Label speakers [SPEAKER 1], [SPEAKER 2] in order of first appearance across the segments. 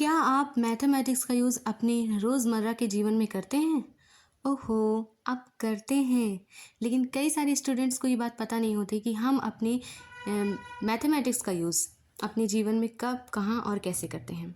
[SPEAKER 1] क्या आप मैथमेटिक्स का यूज़ अपने रोज़मर्रा के जीवन में करते हैं? ओहो! आप करते हैं, लेकिन कई सारे स्टूडेंट्स को ये बात पता नहीं होती कि हम अपने मैथमेटिक्स का यूज़ अपने जीवन में कब, कहाँ और कैसे करते हैं।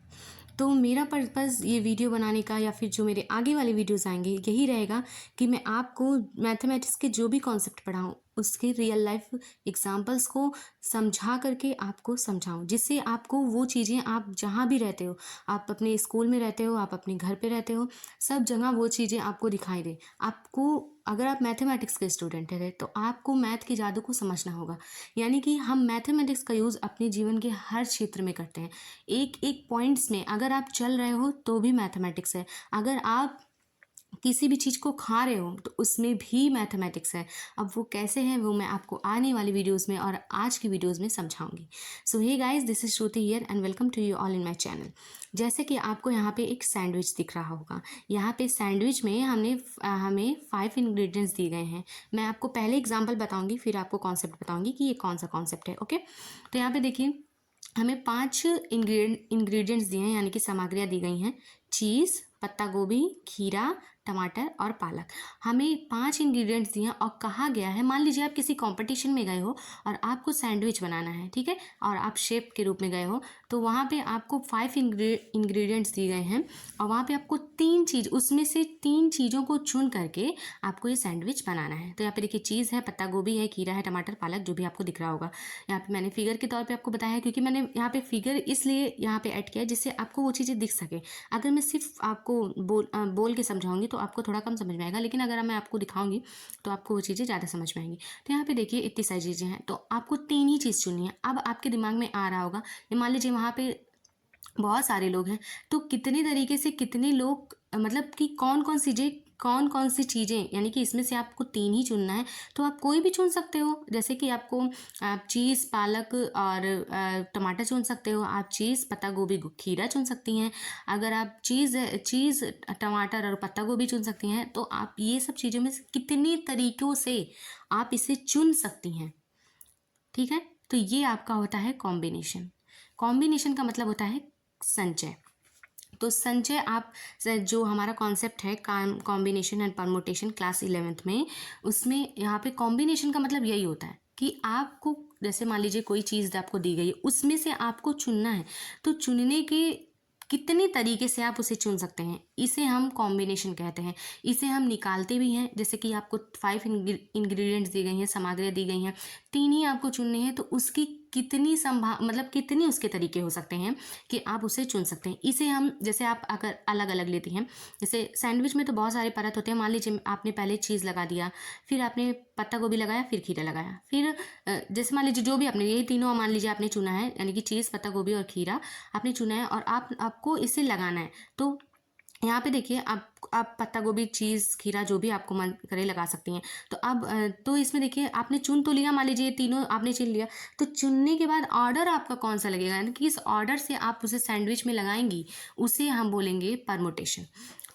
[SPEAKER 1] तो मेरा पर्पज़ ये वीडियो बनाने का या फिर जो मेरे आगे वाले वीडियोज़ आएँगे, यही रहेगा कि मैं आपको मैथमेटिक्स के जो भी कॉन्सेप्ट पढ़ाऊँ, उसके रियल लाइफ़ एग्ज़ाम्पल्स को समझा करके आपको समझाऊँ, जिससे आपको वो चीज़ें आप जहाँ भी रहते हो, आप अपने स्कूल में रहते हो, आप अपने घर पे रहते हो, सब जगह वो चीज़ें आपको दिखाई दें। आपको अगर आप मैथमेटिक्स के स्टूडेंट हैं तो आपको मैथ के जादू को समझना होगा। यानी कि हम मैथमेटिक्स का यूज़ अपने जीवन के हर क्षेत्र में करते हैं। एक एक पॉइंट्स में अगर आप चल रहे हो तो भी मैथमेटिक्स है। अगर आप किसी भी चीज़ को खा रहे हो तो उसमें भी मैथमेटिक्स है। अब वो कैसे है वो मैं आपको आने वाली वीडियोज़ में और आज की वीडियोज़ में समझाऊँगी। So hey guys, this is Shruti here and welcome to you all in my channel. जैसे कि आपको यहाँ पे एक सैंडविच दिख रहा होगा। यहाँ पे सैंडविच में हमें 5 इंग्रेडिएंट्स दिए गए हैं। मैं आपको पहले एग्जांपल बताऊँगी, फिर आपको कॉन्सेप्ट बताऊँगी कि ये कौन-सा कॉन्सेप्ट है, ओके? तो यहाँ पे देखिए, हमें 5 इंग्रेडिएंट्स दिए हैं, यानी कि सामग्रियाँ दी गई हैं। चीज़, पत्ता गोभी, खीरा, टमाटर और पालक। हमें 5 इंग्रेडिएंट्स दिए हैं और कहा गया है, मान लीजिए आप किसी कॉम्पिटिशन में गए हो और आपको सैंडविच बनाना है, ठीक है? और आप शेफ के रूप में गए हो, तो वहाँ पे आपको 5 इंग्रेडिएंट्स दिए गए हैं और वहाँ पे आपको 3 चीज़, उसमें से 3 चीज़ों को चुन करके आपको ये सैंडविच बनाना है। तो यहाँ पे देखिए, चीज़ है, पत्ता गोभी है, खीरा है, टमाटर, पालक, जो भी आपको दिख रहा होगा। यहाँ पे मैंने फिगर के तौर पे आपको बताया है, क्योंकि मैंने यहाँ पे फिगर इसलिए यहाँ पे ऐड किया है जिससे आपको वो चीज़ें दिख सके। अगर मैं सिर्फ आपको बोल के समझाऊंगी तो आपको थोड़ा कम समझ में आएगा, लेकिन अगर मैं आपको दिखाऊंगी तो आपको वो चीज़ें ज़्यादा समझ में आएंगी। तो यहाँ पे देखिए, इतनी सारी चीज़ें हैं, तो आपको 3 ही चीज़ चुननी है। अब आपके दिमाग में आ रहा होगा, ये मान लीजिए वहाँ पे बहुत सारे लोग हैं, तो कितने तरीके से कितने लोग, मतलब कि कौन कौन सी चीज़ें, यानी कि इसमें से आपको 3 ही चुनना है, तो आप कोई भी चुन सकते हो। जैसे कि आप चीज़, पालक और टमाटर चुन सकते हो। आप चीज़, पत्ता गोभी, खीरा चुन सकती हैं। अगर आप चीज़, टमाटर और पत्ता गोभी चुन सकती हैं, तो आप ये सब चीज़ों में से कितने तरीक़ों से आप इसे चुन सकती हैं, ठीक है? तो ये आपका होता है कॉम्बिनेशन। कॉम्बिनेशन का मतलब होता है संचय। तो संचय, आप जो हमारा कॉन्सेप्ट है combination and permutation class 11th में, उसमें यहाँ पे कॉम्बिनेशन का मतलब यही होता है कि आपको, जैसे मान लीजिए कोई चीज़ आपको दी गई है, उसमें से आपको चुनना है, तो चुनने के कितने तरीके से आप उसे चुन सकते हैं, इसे हम कॉम्बिनेशन कहते हैं। इसे हम निकालते भी हैं, जैसे कि आपको 5 इंग्रेडिएंट्स दी गई हैं, सामग्रियाँ दी गई हैं, 3 ही आपको चुनने हैं, तो उसकी कितनी मतलब कितने उसके तरीके हो सकते हैं कि आप उसे चुन सकते हैं। इसे हम, जैसे आप अगर अलग अलग लेती हैं, जैसे सैंडविच में तो बहुत सारे परत होते हैं। मान लीजिए आपने पहले चीज़ लगा दिया, फिर आपने पत्ता गोभी लगाया, फिर खीरा लगाया, फिर जैसे मान लीजिए जो भी आपने, ये तीनों मान लीजिए आपने चुना है, यानी कि चीज़, पत्ता गोभी और खीरा आपने चुना है, और आपको इसे लगाना है। तो यहाँ पे देखिए, आप पत्ता गोभी, चीज़, खीरा, जो भी आपको मन करे लगा सकती हैं। तो अब तो इसमें देखिए, आपने चुन तो लिया, मान लीजिए ये तीनों आपने चुन लिया, तो चुनने के बाद ऑर्डर आपका कौन सा लगेगा, यानी कि इस ऑर्डर से आप उसे सैंडविच में लगाएंगी, उसे हम बोलेंगे परमुटेशन।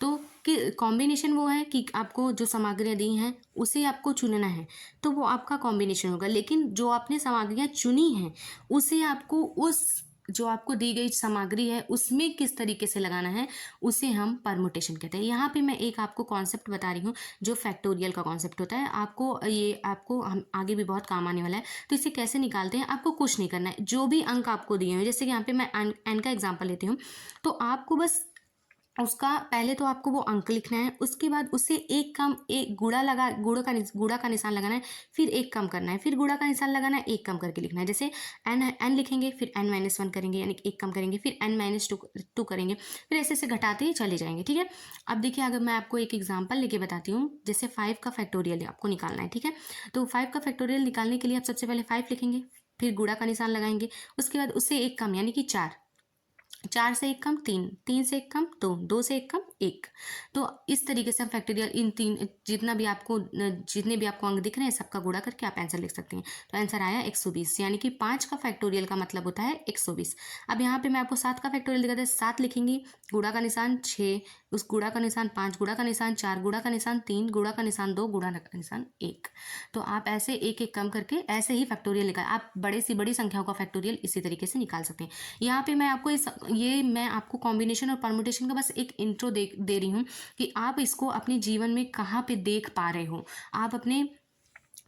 [SPEAKER 1] तो कि कॉम्बिनेशन वो है कि आपको जो सामग्रियाँ दी हैं उसे आपको चुनना है, तो वो आपका कॉम्बिनेशन होगा। लेकिन जो आपने सामग्रियाँ चुनी हैं, उसे आपको उस जो आपको दी गई सामग्री है उसमें किस तरीके से लगाना है, उसे हम परमुटेशन कहते हैं। यहाँ पे मैं एक आपको कॉन्सेप्ट बता रही हूँ जो फैक्टोरियल का कॉन्सेप्ट होता है। आपको हम आगे भी बहुत काम आने वाला है। तो इसे कैसे निकालते हैं, आपको कुछ नहीं करना है। जो भी अंक आपको दिए हैं, जैसे कि यहाँ पे मैं एन का एग्जाम्पल लेती हूँ, तो आपको बस उसका पहले तो आपको वो अंक लिखना है, उसके बाद उससे एक गुणा का निशान लगाना है, फिर एक कम करना है, फिर गुणा का निशान लगाना है, एक कम करके लिखना है। जैसे एन लिखेंगे, फिर n-1 करेंगे, यानी कि एक कम करेंगे, फिर n-2 करेंगे, फिर ऐसे ऐसे घटाते ही चले जाएंगे, ठीक है? अब देखिए, अगर मैं आपको एक एग्जाम्पल लेके बताती हूँ, जैसे 5 का फैक्टोरियल आपको निकालना है, ठीक है? तो 5 का फैक्टोरियल निकालने के लिए आप सबसे पहले 5 लिखेंगे, फिर गुणा का निशान लगाएंगे, उसके बाद उससे एक कम, यानी कि 4 से एक कम 3, 3 से एक कम 2, 2 से एक कम 1। तो इस तरीके से हम फैक्टोरियल इन तीन, जितने भी आपको अंक दिख रहे हैं, सबका गुणा करके आप आंसर लिख सकते हैं। तो आंसर आया 120, यानी कि 5 का फैक्टोरियल का मतलब होता है 120। अब यहाँ पे मैं आपको 7 का फैक्टोरियल दिखाता है। 7 लिखेंगी, गुणा का निशान 6, उस गुणा का निशान 5, गुणा का निशान 4, गुणा का निशान 3, गुणा का निशान 2, गुणा का निशान 1। तो आप ऐसे एक एक कम करके ऐसे ही फैक्टोरियल निकाल, आप बड़ी संख्याओं का फैक्टोरियल इसी तरीके से निकाल सकते हैं। यहाँ पे मैं आपको ये मैं आपको कॉम्बिनेशन और परमुटेशन का बस एक इंट्रो दे रही हूँ कि आप इसको अपने जीवन में कहाँ पे देख पा रहे हो। आप अपने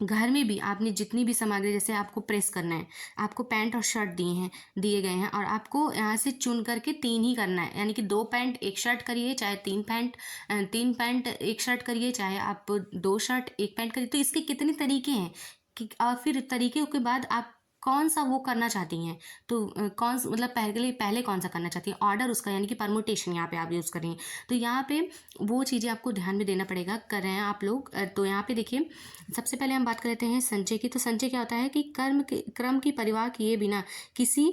[SPEAKER 1] घर में भी आपने जितनी भी सामग्री, जैसे आपको प्रेस करना है, आपको पैंट और शर्ट दिए गए हैं और आपको यहाँ से चुन करके 3 ही करना है, यानी कि 2 पैंट 1 शर्ट करिए, चाहे 3 पैंट 1 शर्ट करिए, चाहे आप 2 शर्ट 1 पैंट करिए। तो इसके कितने तरीके हैं कि और फिर तरीके के बाद आप कौन सा वो करना चाहती हैं, तो मतलब पहले कौन सा करना चाहती हैं, ऑर्डर उसका, यानी कि परमुटेशन यहाँ पे आप यूज़ करें। तो यहाँ पे वो चीज़ें आपको ध्यान में देना पड़ेगा, कर रहे हैं आप लोग। तो यहाँ पे देखिए, सबसे पहले हम बात कर लेते हैं संचय की। तो संचय क्या होता है कि क्रम की परिवार किए बिना किसी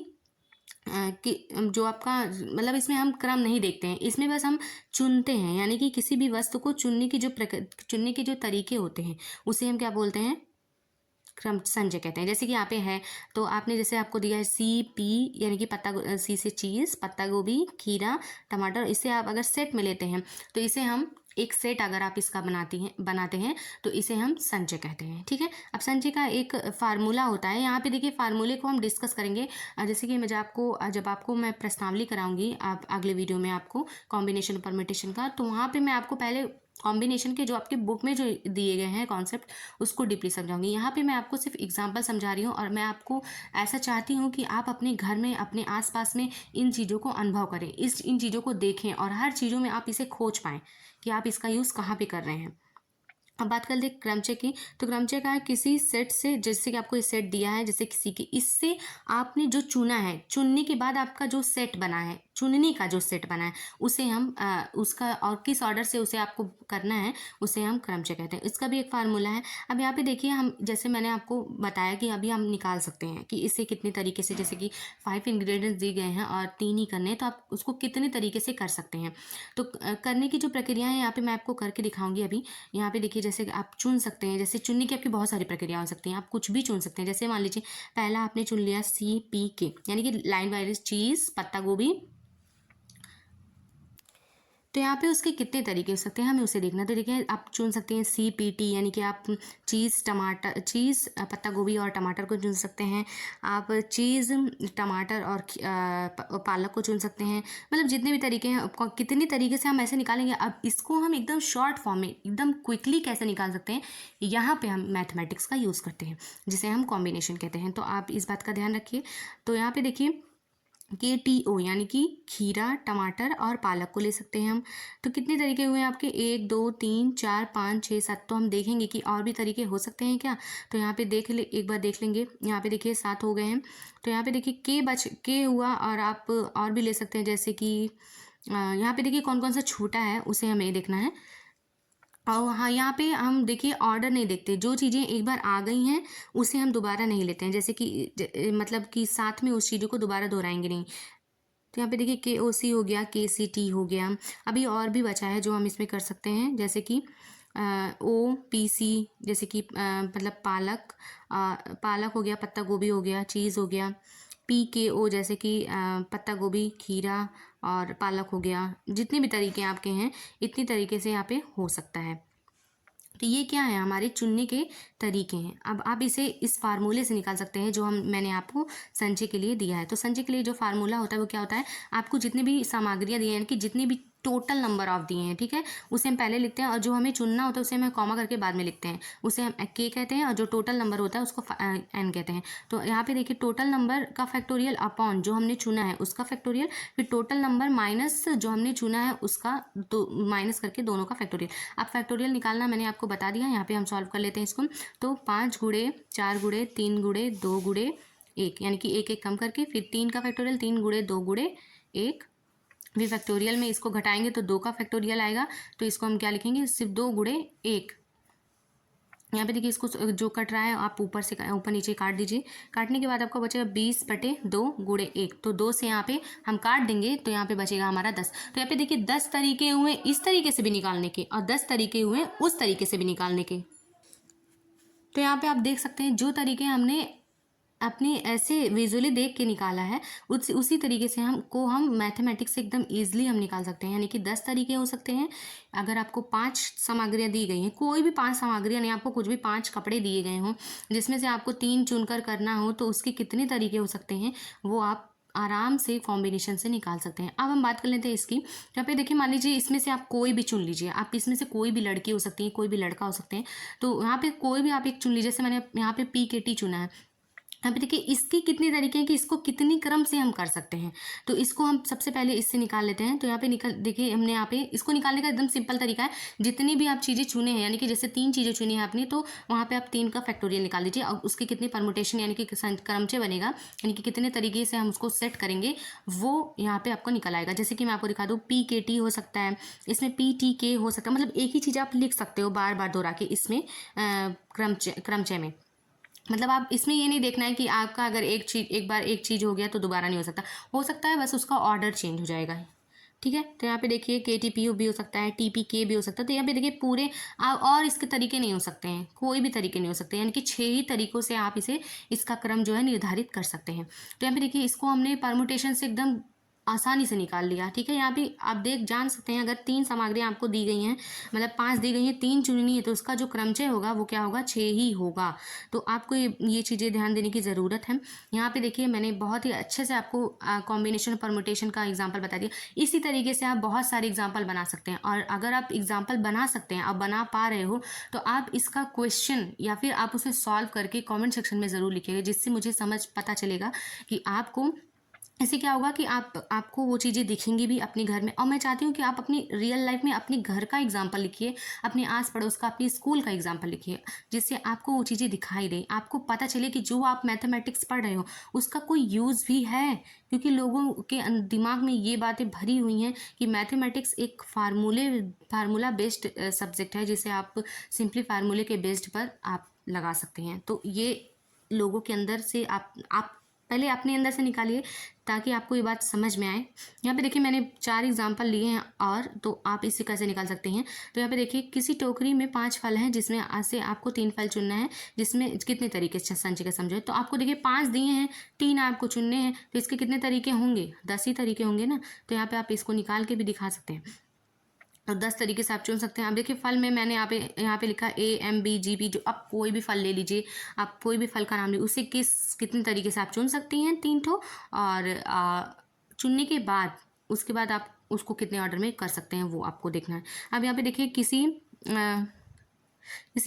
[SPEAKER 1] कि जो आपका मतलब इसमें हम क्रम नहीं देखते हैं, इसमें बस हम चुनते हैं, यानी कि किसी भी वस्तु को चुनने के जो तरीके होते हैं उसे हम क्या बोलते हैं, क्रम संचय कहते हैं। जैसे कि यहाँ पे है, तो आपने जैसे आपको दिया है CP, यानी कि सी से चीज़, पत्ता गोभी, खीरा, टमाटर। इसे आप अगर सेट में लेते हैं तो इसे हम एक सेट अगर आप इसका बनाते हैं तो इसे हम संचय कहते हैं। ठीक है, अब संचय का एक फार्मूला होता है। यहाँ पे देखिए, फार्मूले को हम डिस्कस करेंगे। जैसे कि जब आपको मैं प्रश्नावली कराऊंगी आप अगले वीडियो में आपको कॉम्बिनेशन परम्यूटेशन का, तो वहाँ पे मैं आपको पहले कॉम्बिनेशन के जो आपके बुक में जो दिए गए हैं कॉन्सेप्ट उसको डीपली समझाऊंगी। यहाँ पे मैं आपको सिर्फ एग्जांपल समझा रही हूँ और मैं आपको ऐसा चाहती हूँ कि आप अपने घर में, अपने आसपास में इन चीज़ों को अनुभव करें, इन चीज़ों को देखें और हर चीज़ों में आप इसे खोज पाएँ कि आप इसका यूज़ कहाँ पे कर रहे हैं। अब बात कर लेते क्रमचय की। तो क्रमचय का है किसी सेट से, जैसे कि आपको ये सेट दिया है, जैसे किसी के, इससे आपने जो चुना है, चुनने के बाद आपका जो सेट बना है, चुनने का जो सेट बना है, उसे हम उसका और किस ऑर्डर से उसे आपको करना है उसे हम क्रमचय कहते हैं। इसका भी एक फार्मूला है। अब यहाँ पे देखिए, हम जैसे मैंने आपको बताया कि अभी हम निकाल सकते हैं कि इसे कितने तरीके से, जैसे कि 5 इंग्रेडिएंट्स दिए गए हैं और 3 ही करने हैं, तो आप उसको कितने तरीके से कर सकते हैं। तो करने की जो प्रक्रिया है यहाँ पे मैं आपको करके दिखाऊंगी अभी। यहाँ पे देखिए, जैसे आप चुन सकते हैं, जैसे चुनने की आपकी बहुत सारी प्रक्रिया हो सकती हैं, आप कुछ भी चुन सकते हैं। जैसे मान लीजिए, पहला आपने चुन लिया CPK, यानी कि लाइन वाइज चीज़, पत्ता गोभी। तो यहाँ पे उसके कितने तरीके हो सकते हैं, हमें उसे देखना। तो देखिए, आप चुन सकते हैं CPT, यानी कि आप चीज़, पत्ता गोभी और टमाटर को चुन सकते हैं। आप चीज़, टमाटर और पालक को चुन सकते हैं। मतलब जितने भी तरीके हैं, कितने तरीके से हम ऐसे निकालेंगे। अब इसको हम एकदम शॉर्ट फॉर्म में, एकदम क्विकली कैसे निकाल सकते हैं, यहाँ पे हम मैथमेटिक्स का यूज़ करते हैं, जिसे हम कॉम्बिनेशन कहते हैं। तो आप इस बात का ध्यान रखिए। तो यहाँ पे देखिए, KTO, यानी कि खीरा, टमाटर और पालक को ले सकते हैं हम। तो कितने तरीके हुए आपके, 1 2 3 4 5 6 7। तो हम देखेंगे कि और भी तरीके हो सकते हैं क्या। तो यहाँ पे एक बार देख लेंगे। यहाँ पे देखिए 7 हो गए हैं। तो यहाँ पे देखिए के हुआ, और आप और भी ले सकते हैं, जैसे कि यहाँ पे देखिए कौन कौन सा छूटा है उसे हमें देखना है। और हाँ, यहाँ पे हम देखिए ऑर्डर नहीं देखते, जो चीज़ें एक बार आ गई हैं उसे हम दोबारा नहीं लेते हैं, जैसे कि मतलब कि साथ में उस चीज़ों को दोबारा दोहराएंगे नहीं। तो यहाँ पे देखिए KOC हो गया, KCT हो गया। अभी और भी बचा है जो हम इसमें कर सकते हैं, जैसे कि OPC, जैसे कि मतलब पालक हो गया, पत्ता गोभी हो गया, चीज़ हो गया। PKO, जैसे कि पत्ता गोभी, खीरा और पालक हो गया। जितने भी तरीके आपके हैं, इतनी तरीके से यहाँ पे हो सकता है। तो ये क्या है, हमारे चुनने के तरीके हैं। अब आप इसे इस फार्मूले से निकाल सकते हैं जो मैंने आपको संचय के लिए दिया है। तो संचय के लिए जो फार्मूला होता है वो क्या होता है, आपको जितनी भी सामग्रियाँ दी हैं, यानी कि जितनी भी टोटल नंबर ऑफ दिए हैं, ठीक है, उसे हम पहले लिखते हैं, और जो हमें चुनना होता है उसे हम कॉमा करके बाद में लिखते हैं, उसे हम K कहते हैं, और जो टोटल नंबर होता है उसको N कहते हैं। तो यहाँ पे देखिए, टोटल नंबर का फैक्टोरियल अपॉन जो हमने चुना है उसका फैक्टोरियल, फिर टोटल नंबर माइनस जो हमने चुना है उसका, तो माइनस करके दोनों का फैक्टोरियल। अब फैक्टोरियल निकालना मैंने आपको बता दिया। यहाँ पे हम सॉल्व कर लेते हैं इसको। तो 5 गुणे 4 गुणे 3 गुणे 2 गुणे 1, यानी कि 1 1 कम करके, फिर 3 का फैक्टोरियल, 3 गुणे 2 गुणे 1। फिर फैक्टोरियल में इसको घटाएंगे तो 2 का फैक्टोरियल आएगा। तो इसको हम क्या लिखेंगे, सिर्फ 2 गुणे 1। यहाँ पे देखिए, इसको जो कट रहा है आप ऊपर नीचे काट दीजिए। काटने के बाद आपको बचेगा 20/2 गुणे 1। तो 2 से यहाँ पे हम काट देंगे तो यहाँ पे बचेगा हमारा 10। तो यहाँ पे देखिए 10 तरीके हुए इस तरीके से भी निकालने के, और 10 तरीके हुए उस तरीके से भी निकालने के। तो यहाँ पे आप देख सकते हैं, जो तरीके हमने अपने ऐसे विजुअली देख के निकाला है, उसी तरीके से हम मैथमेटिक्स से एकदम ईजिली हम निकाल सकते हैं। यानी कि 10 तरीके हो सकते हैं। अगर आपको 5 सामग्रियाँ दी गई हैं, कोई भी 5 सामग्रियाँ नहीं, आपको कुछ भी 5 कपड़े दिए गए हों, जिसमें से आपको 3 चुनकर करना हो, तो उसके कितने तरीके हो सकते हैं वो आप आराम से कॉम्बिनेशन से निकाल सकते हैं। अब हम बात कर लेते हैं इसकी। यहाँ पे देखिए, मान लीजिए इसमें से आप कोई भी चुन लीजिए, आप इसमें से कोई भी लड़की हो सकती है, कोई भी लड़का हो सकते हैं। तो यहाँ पे कोई भी आप एक चुन लीजिए, जैसे मैंने यहाँ पे PKT चुना है। यहाँ पे देखिए इसकी कितने तरीके हैं कि इसको कितनी क्रम से हम कर सकते हैं। तो इसको हम सबसे पहले इससे निकाल लेते हैं। तो यहाँ पे निकल देखिए, हमने यहाँ पे इसको निकालने का एकदम सिंपल तरीका है। जितनी भी आप चीज़ें चुने हैं, यानी कि जैसे 3 चीज़ें चुनी हैं आपने, तो वहाँ पे आप 3 का फैक्टोरियल निकाल लीजिए और उसके कितने परमुटेशन यानी कि क्रमचय बनेगा, यानी कि कितने तरीके से हम उसको सेट करेंगे, वो यहाँ पे आपको निकल आएगा। जैसे कि मैं आपको दिखा दूँ, PKT हो सकता है, इसमें PTK हो सकता है, मतलब एक ही चीज़ आप लिख सकते हो बार बार दोहरा के इसमें क्रमचय में। मतलब आप इसमें ये नहीं देखना है कि आपका अगर एक बार एक चीज़ हो गया तो दोबारा नहीं हो सकता है, बस उसका ऑर्डर चेंज हो जाएगा। ठीक है, तो यहाँ पे देखिए KTPU भी हो सकता है, TPK भी हो सकता है। तो यहाँ पे देखिए पूरे और इसके तरीके नहीं हो सकते हैं, कोई भी तरीके नहीं हो सकते, यानी कि 6 ही तरीकों से आप इसका क्रम जो है निर्धारित कर सकते हैं। तो यहाँ पे देखिए इसको हमने परमुटेशन से एकदम आसानी से निकाल लिया। ठीक है, यहाँ पे आप जान सकते हैं, अगर 3 सामग्रियाँ आपको दी गई हैं, मतलब 5 दी गई हैं, 3 चुननी है, तो उसका जो क्रमचय होगा वो क्या होगा, 6 ही होगा। तो आपको ये चीज़ें ध्यान देने की ज़रूरत है। यहाँ पे देखिए मैंने बहुत ही अच्छे से आपको कॉम्बिनेशन परमुटेशन का एग्जाम्पल बता दिया। इसी तरीके से आप बहुत सारे एग्जाम्पल बना सकते हैं, और अगर आप एग्जाम्पल बना सकते हैं, आप बना पा रहे हो, तो आप इसका क्वेश्चन या फिर आप उसे सॉल्व करके कॉमेंट सेक्शन में ज़रूर लिखिएगा, जिससे मुझे समझ पता चलेगा कि आपको, इससे क्या होगा कि आपको वो चीज़ें दिखेंगी भी अपने घर में। और मैं चाहती हूँ कि आप अपनी रियल लाइफ में अपने घर का एग्जाम्पल लिखिए, अपने आस पड़ोस का, अपनी स्कूल का एग्जाम्पल लिखिए, जिससे आपको वो चीज़ें दिखाई दें, आपको पता चले कि जो आप मैथमेटिक्स पढ़ रहे हो उसका कोई यूज़ भी है। क्योंकि लोगों के दिमाग में ये बातें भरी हुई हैं कि मैथमेटिक्स एक फार्मूला बेस्ड सब्जेक्ट है, जिसे आप सिंपली फार्मूले के बेस्ड पर आप लगा सकते हैं। तो ये लोगों के अंदर से आप पहले अपने अंदर से निकालिए, ताकि आपको ये बात समझ में आए। यहाँ पे देखिए मैंने 4 एग्जाम्पल लिए हैं, और तो आप इसी कैसे निकाल सकते हैं। तो यहाँ पे देखिए किसी टोकरी में 5 फल हैं, जिसमें से आपको 3 फल चुनना है, जिसमें कितने तरीके से संचय का समझो। तो आपको देखिए 5 दिए हैं, 3 आपको चुनने हैं, तो इसके कितने तरीके होंगे, 10 ही तरीके होंगे ना। तो यहाँ पे आप इसको निकाल के भी दिखा सकते हैं, और 10 तरीके से आप चुन सकते हैं। अब देखिए फल में मैंने यहाँ पे लिखा AMBGP, जो आप कोई भी फल ले लीजिए, आप कोई भी फल का नाम लीजिए, उसे कितने तरीके से आप चुन सकती हैं, 3 ठो। और चुनने के बाद उसके बाद आप उसको कितने ऑर्डर में कर सकते हैं, वो आपको देखना है। अब यहाँ पे देखिए किसी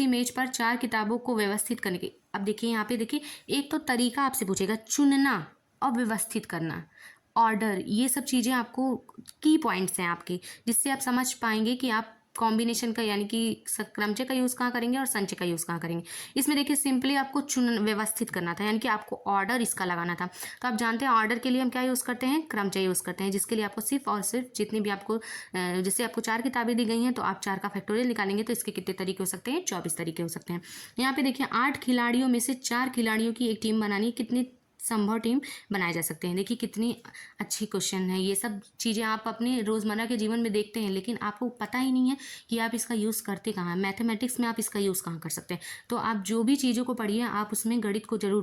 [SPEAKER 1] मेज पर 4 किताबों को व्यवस्थित करने की, अब देखिए यहाँ पे देखिए एक तो तरीका आपसे पूछेगा, चुनना और व्यवस्थित करना, ऑर्डर, ये सब चीज़ें आपको की पॉइंट्स हैं आपके, जिससे आप समझ पाएंगे कि आप कॉम्बिनेशन का यानी कि क्रमचय का यूज़ कहाँ करेंगे और संचय का यूज़ कहाँ करेंगे। इसमें देखिए सिंपली आपको व्यवस्थित करना था, यानी कि आपको ऑर्डर इसका लगाना था। तो आप जानते हैं ऑर्डर के लिए हम क्या यूज़ करते हैं, क्रमचय यूज़ करते हैं, जिसके लिए आपको सिर्फ और सिर्फ जितनी भी आपको जैसे आपको 4 किताबें दी गई हैं, तो आप 4 का फैक्टोरियल निकालेंगे, तो इसके कितने तरीके हो सकते हैं, 24 तरीके हो सकते हैं। यहाँ पे देखिए 8 खिलाड़ियों में से 4 खिलाड़ियों की एक टीम बनानी, कितनी संभव टीम बनाए जा सकते हैं। देखिए कितनी अच्छी क्वेश्चन है। ये सब चीज़ें आप अपने रोज़मर्रा के जीवन में देखते हैं, लेकिन आपको पता ही नहीं है कि आप इसका यूज़ करते कहाँ हैं, मैथमेटिक्स में आप इसका यूज़ कहाँ कर सकते हैं। तो आप जो भी चीज़ों को पढ़िए, आप उसमें गणित को जरूर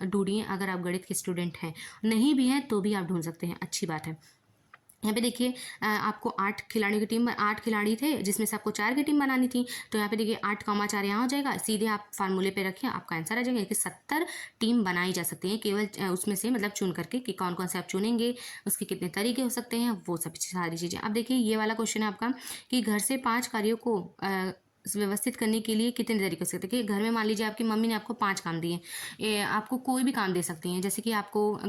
[SPEAKER 1] ढूंढिए। अगर आप गणित के स्टूडेंट हैं, नहीं भी हैं तो भी आप ढूंढ सकते हैं, अच्छी बात है। यहाँ पे देखिए आपको 8 खिलाड़ियों की टीम, 8 खिलाड़ी थे, जिसमें से आपको 4 की टीम बनानी थी। तो यहाँ पे देखिए 8,4 यहाँ हो जाएगा, सीधे आप फार्मूले पे रखिए, आपका आंसर आ जाएगा कि 70 टीम बनाई जा सकती है, केवल उसमें से मतलब चुन करके कि कौन कौन से आप चुनेंगे, उसके कितने तरीके हो सकते हैं, वो सब सारी चीज़ें। अब देखिए ये वाला क्वेश्चन है आपका कि घर से 5 कार्यों को व्यवस्थित करने के लिए कितने तरीके से, देखिए घर में मान लीजिए आपकी मम्मी ने आपको 5 काम दिए, आपको कोई भी काम दे सकती हैं। जैसे कि आपको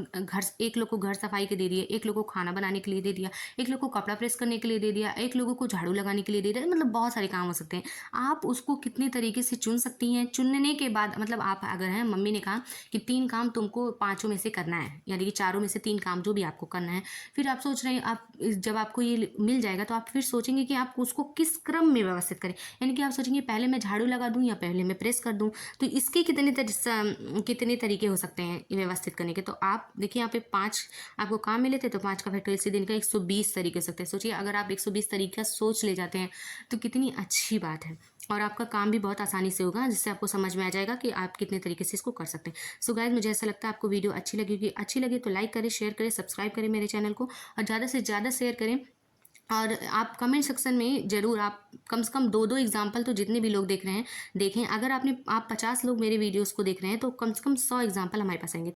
[SPEAKER 1] एक लोग को घर सफाई के दे दिए, एक लोग को खाना बनाने के लिए दे दिया, एक लोग को कपड़ा प्रेस करने के लिए दे दिया, एक लोगों को झाड़ू लगाने के लिए दे दिया, मतलब बहुत सारे काम हो सकते हैं। आप उसको कितने तरीके से चुन सकती हैं। चुनने के बाद मतलब आप अगर हैं, मम्मी ने कहा कि 3 काम तुमको 5 में से करना है, यानी कि 4 में से 3 काम जो भी आपको करना है, फिर आप सोच रहे हैं, आप जब आपको ये मिल जाएगा तो आप फिर सोचेंगे कि आप उसको किस क्रम में व्यवस्थित करें, यानी कि आप सोचेंगे पहले मैं झाड़ू लगा दूं या पहले मैं प्रेस कर दूं। तो इसके कितने तरीके हो सकते हैं व्यवस्थित करने के। तो आप देखिए यहाँ पे 5 आपको काम मिले थे, तो 5 का फैक्टोरियल सीधे इनका 120 तरीके हो सकते हैं। सोचिए अगर आप 120 तरीका सोच ले जाते हैं तो कितनी अच्छी बात है, और आपका काम भी बहुत आसानी से होगा, जिससे आपको समझ में आ जाएगा कि आप कितने तरीके से इसको कर सकते हैं। सो गाइस, मुझे ऐसा लगता है आपको वीडियो अच्छी लगेगी। अच्छी लगे तो लाइक करें, शेयर करें, सब्सक्राइब करें मेरे चैनल को, और ज़्यादा से ज़्यादा शेयर करें। और आप कमेंट सेक्शन में ज़रूर आप कम से कम 2-2 एग्जाम्पल, तो जितने भी लोग देख रहे हैं देखें। अगर आप 50 लोग मेरे वीडियोस को देख रहे हैं तो कम से कम 100 एग्जाम्पल हमारे पास आएंगे।